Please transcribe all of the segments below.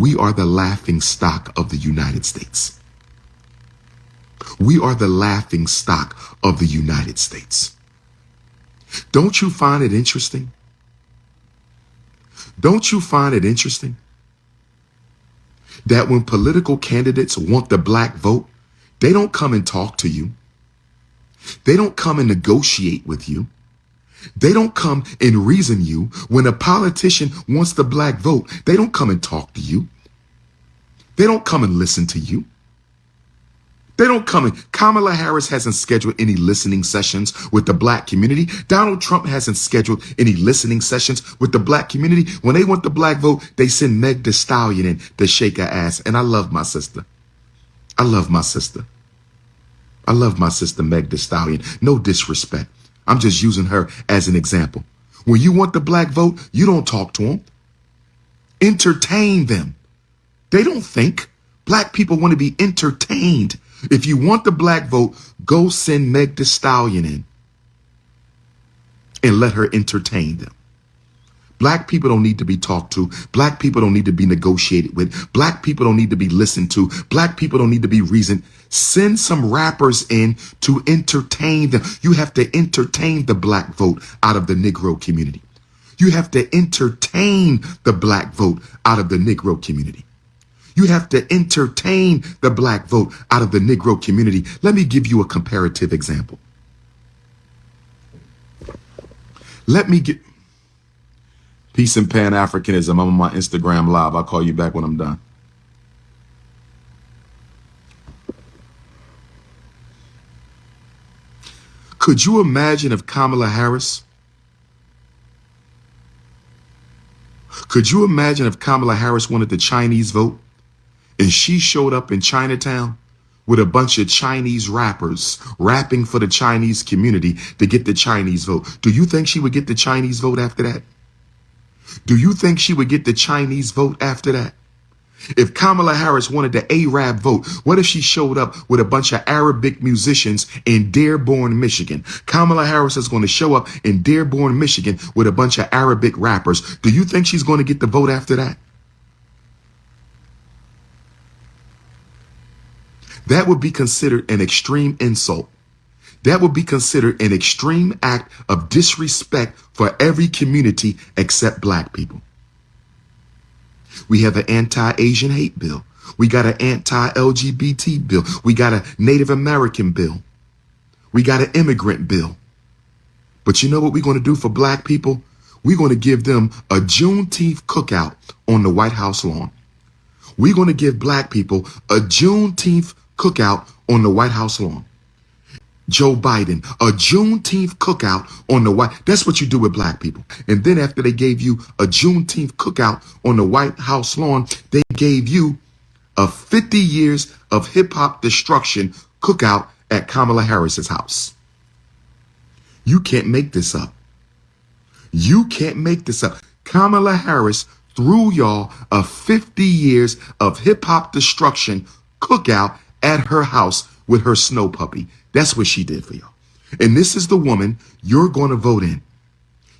we are the laughing stock of the United States. We are the laughing stock of the United States. Don't you find it interesting? Don't you find it interesting that when political candidates want the black vote, they don't come and talk to you. They don't come and negotiate with you. They don't come and reason you. When a politician wants the black vote, they don't come and talk to you. They don't come and listen to you. They don't come in. Kamala Harris hasn't scheduled any listening sessions with the black community. Donald Trump hasn't scheduled any listening sessions with the black community. When they want the black vote, they send Meg Thee Stallion in to shake her ass. And I love my sister. I love my sister. I love my sister, Meg Thee Stallion. No disrespect. I'm just using her as an example. When you want the black vote, you don't talk to them. Entertain them. They don't think. Black people want to be entertained. If you want the black vote, go send Meg Thee Stallion in and let her entertain them. Black people don't need to be talked to. Black people don't need to be negotiated with. Black people don't need to be listened to. Black people don't need to be reasoned. Send some rappers in to entertain them. You have to entertain the black vote out of the Negro community. You have to entertain the black vote out of the Negro community. You have to entertain the black vote out of the Negro community. Let me give you a comparative example. Let me get peace and Pan-Africanism. I'm on my Instagram live. I'll call you back when I'm done. Could you imagine if Kamala Harris wanted the Chinese vote? And she showed up in Chinatown with a bunch of Chinese rappers rapping for the Chinese community to get the Chinese vote. Do you think she would get the Chinese vote after that? Do you think she would get the Chinese vote after that? If Kamala Harris wanted the Arab vote, what if she showed up with a bunch of Arabic musicians in Dearborn, Michigan? Kamala Harris is going to show up in Dearborn, Michigan with a bunch of Arabic rappers. Do you think she's going to get the vote after that? That would be considered an extreme insult. That would be considered an extreme act of disrespect for every community except black people. We have an anti-Asian hate bill. We got an anti-LGBT bill. We got a Native American bill. We got an immigrant bill. But you know what we're going to do for black people? We're going to give them a Juneteenth cookout on the White House lawn. We're going to give black people a Juneteenth cookout on the White House lawn. Joe Biden, a Juneteenth cookout on the White. That's what you do with black people. And then after they gave you a Juneteenth cookout on the White House lawn, they gave you a 50 years of hip hop destruction cookout at Kamala Harris's house. You can't make this up. You can't make this up. Kamala Harris threw y'all a 50 years of hip hop destruction cookout at her house with her snow puppy. That's what she did for y'all. And this is the woman you're going to vote in.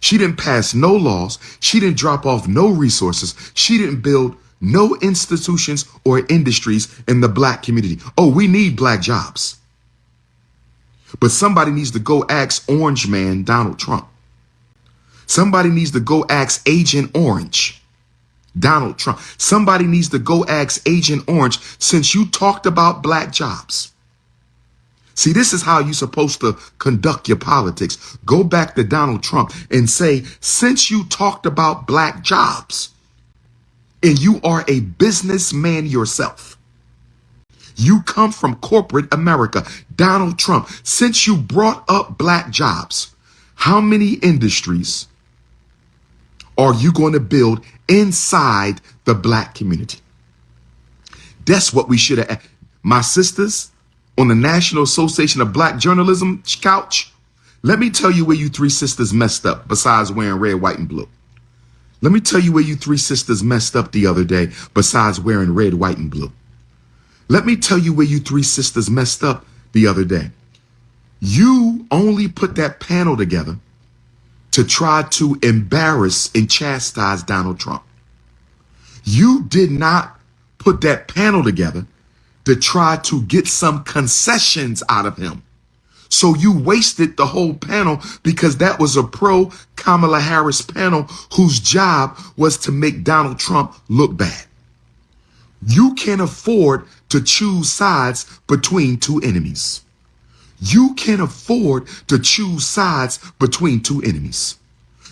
She didn't pass no laws. She didn't drop off no resources. She didn't build no institutions or industries in the black community. Oh, we need black jobs. But somebody needs to go ask Orange Man Donald Trump. Somebody needs to go ask Agent Orange Donald Trump. Somebody needs to go ask Agent Orange, since you talked about black jobs. See, this is how you're supposed to conduct your politics. Go back to Donald Trump and say, since you talked about black jobs and you are a businessman yourself, you come from corporate America, Donald Trump, since you brought up black jobs, how many industries are you going to build inside the black community? That's what we should have. My sisters on the National Association of Black Journalism couch, let me tell you where you three sisters messed up besides wearing red, white, and blue. Let me tell you where you three sisters messed up the other day besides wearing red, white, and blue. Let me tell you where you three sisters messed up the other day. You only put that panel together to try to embarrass and chastise Donald Trump. You did not put that panel together to try to get some concessions out of him. So you wasted the whole panel because that was a pro Kamala Harris panel whose job was to make Donald Trump look bad. You can't afford to choose sides between two enemies. You can't afford to choose sides between two enemies.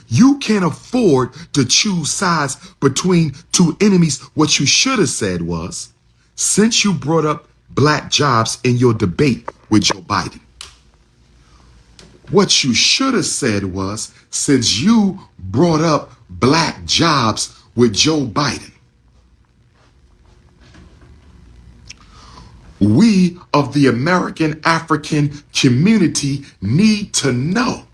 You can't afford to choose sides between two enemies. What you should have said was, since you brought up black jobs in your debate with Joe Biden, what you should have said was, since you brought up black jobs with Joe Biden, we of the American African community need to know,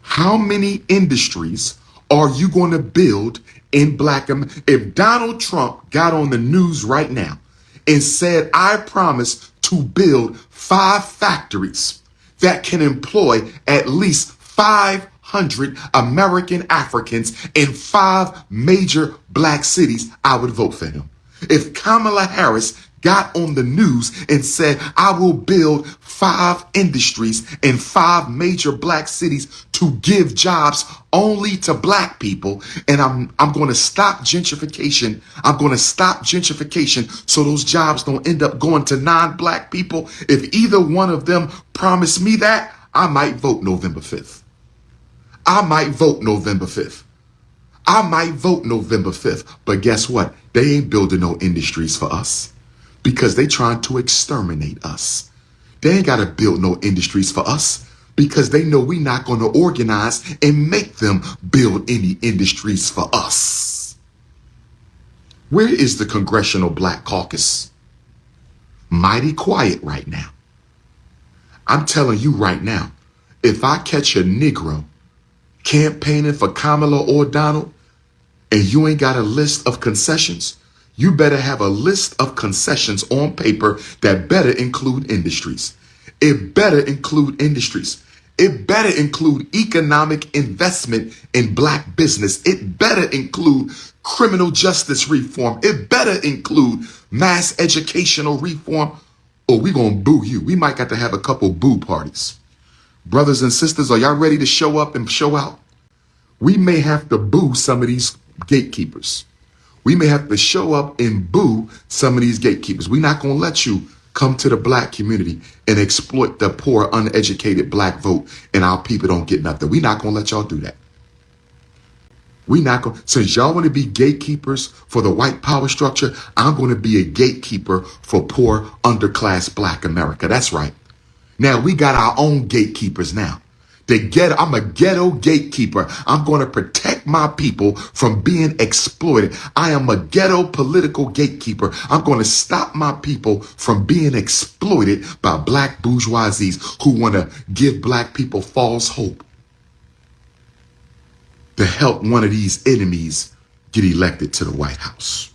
how many industries are you going to build in black America? If Donald Trump got on the news right now and said, I promise to build 5 factories that can employ at least 500 American Africans in 5 major black cities, I would vote for him. If Kamala Harris got on the news and said, I will build 5 industries in 5 major black cities to give jobs only to black people, and I'm going to stop gentrification. I'm going to stop gentrification so those jobs don't end up going to non-black people. If either one of them promised me that, I might vote November 5th. I might vote November 5th. I might vote November 5th. But guess what? They ain't building no industries for us, because they trying to exterminate us. They ain't got to build no industries for us because they know we not going to organize and make them build any industries for us. Where is the Congressional Black Caucus? Mighty quiet right now. I'm telling you right now, if I catch a Negro campaigning for Kamala or Donald and you ain't got a list of concessions, you better have a list of concessions on paper that better include industries. It better include industries. It better include economic investment in black business. It better include criminal justice reform. It better include mass educational reform, or we gonna boo you. We might got to have a couple boo parties. Brothers and sisters, are y'all ready to show up and show out? We may have to boo some of these gatekeepers. We may have to show up and boo some of these gatekeepers. We're not going to let you come to the black community and exploit the poor, uneducated black vote and our people don't get nothing. We're not going to let y'all do that. We're not going, since y'all want to be gatekeepers for the white power structure, I'm going to be a gatekeeper for poor, underclass black America. That's right. Now we got our own gatekeepers now. I'm a ghetto gatekeeper. I'm going to protect my people from being exploited. I am a ghetto political gatekeeper. I'm going to stop my people from being exploited by black bourgeoisies who want to give black people false hope to help one of these enemies get elected to the White House.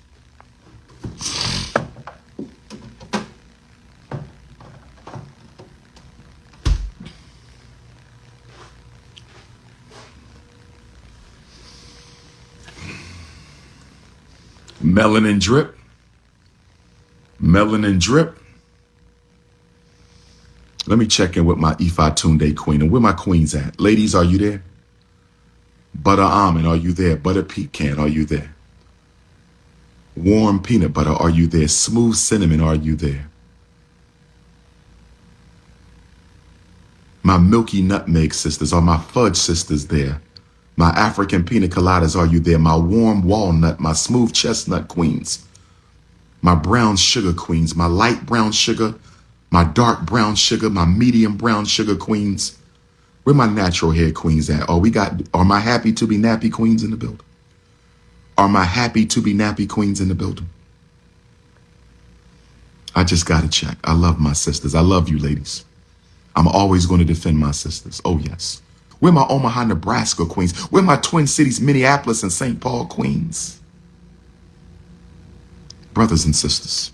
Melanin drip. Melanin drip. Let me check in with my Ifa Tunde queen. And where my queens at? Ladies, are you there? Butter almond, are you there? Butter pecan, are you there? Warm peanut butter, are you there? Smooth cinnamon, are you there? My milky nutmeg sisters, are my fudge sisters there? My African pina coladas, are you there? My warm walnut, my smooth chestnut queens, my brown sugar queens, my light brown sugar, my dark brown sugar, my medium brown sugar queens. Where my natural hair queens at? Are my happy to be nappy queens in the building? Are my happy to be nappy queens in the building? I just got to check. I love my sisters. I love you ladies. I'm always going to defend my sisters. Oh yes. Where my Omaha, Nebraska queens? Where my Twin Cities, Minneapolis and St. Paul queens? Brothers and sisters.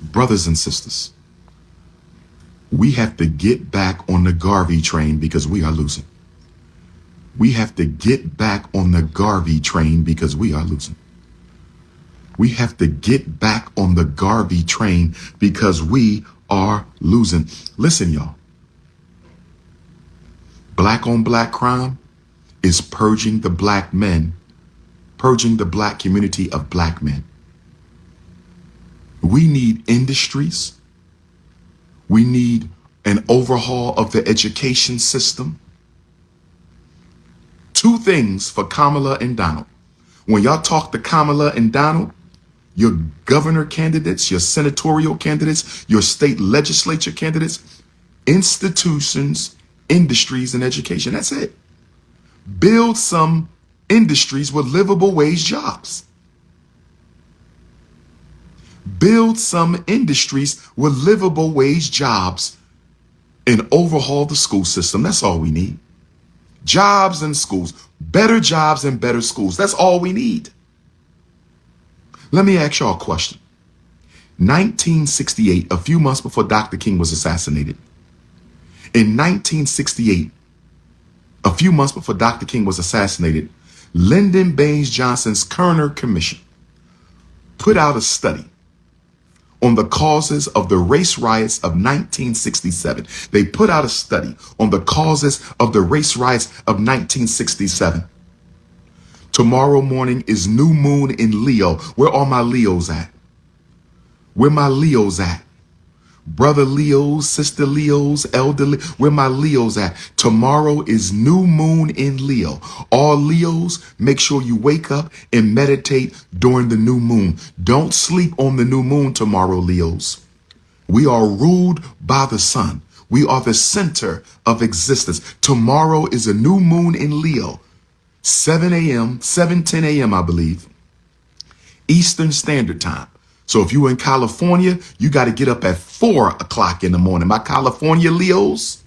Brothers and sisters. We have to get back on the Garvey train because we are losing. We have to get back on the Garvey train because we are losing. We have to get back on the Garvey train because we are losing. Listen, y'all. Black on black crime is purging the black men, purging the black community of black men. We need industries. We need an overhaul of the education system. Two things for Kamala and Donald. When y'all talk to Kamala and Donald, your governor candidates, your senatorial candidates, your state legislature candidates, institutions, industries, and education. That's it. Build some industries with livable wage jobs. Build some industries with livable wage jobs and overhaul the school system. That's all we need. Jobs and schools, better jobs and better schools. That's all we need. Let me ask y'all a question. 1968, a few months before Dr. King was assassinated. In 1968, a few months before Dr. King was assassinated, Lyndon Baines Johnson's Kerner Commission put out a study on the causes of the race riots of 1967. They put out a study on the causes of the race riots of 1967. Tomorrow morning is new moon in Leo. Where are my Leos at? Where my Leos at? Brother Leos, sister Leos, elder Leos, where my Leos at? Tomorrow is new moon in Leo. All Leos, make sure you wake up and meditate during the new moon. Don't sleep on the new moon tomorrow, Leos. We are ruled by the sun. We are the center of existence. Tomorrow is a new moon in Leo. 7 a.m., 7:10 a.m., I believe, Eastern Standard Time. So if you're in California, you got to get up at 4 o'clock in the morning. My California Leos,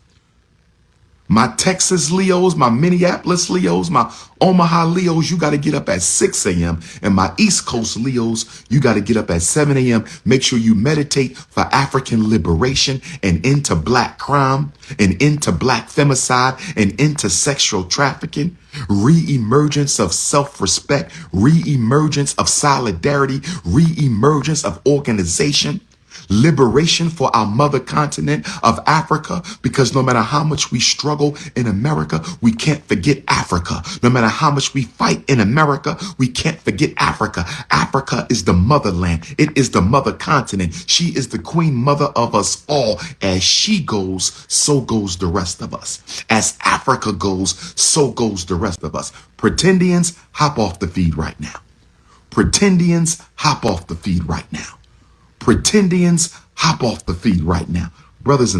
my Texas Leos, my Minneapolis Leos, my Omaha Leos, you got to get up at 6 a.m. And my East Coast Leos, you got to get up at 7 a.m. Make sure you meditate for African liberation and into black crime and into black femicide and into sexual trafficking. Re-emergence of self-respect, re-emergence of solidarity, re-emergence of organization, liberation for our mother continent of Africa, because no matter how much we struggle in America, we can't forget Africa. No matter how much we fight in America, we can't forget Africa. Africa is the motherland. It is the mother continent. She is the queen mother of us all. As she goes, so goes the rest of us. As Africa goes, so goes the rest of us. Pretendians, hop off the feed right now. Pretendians, hop off the feed right now. Pretendians, hop off the feed right now. Brothers and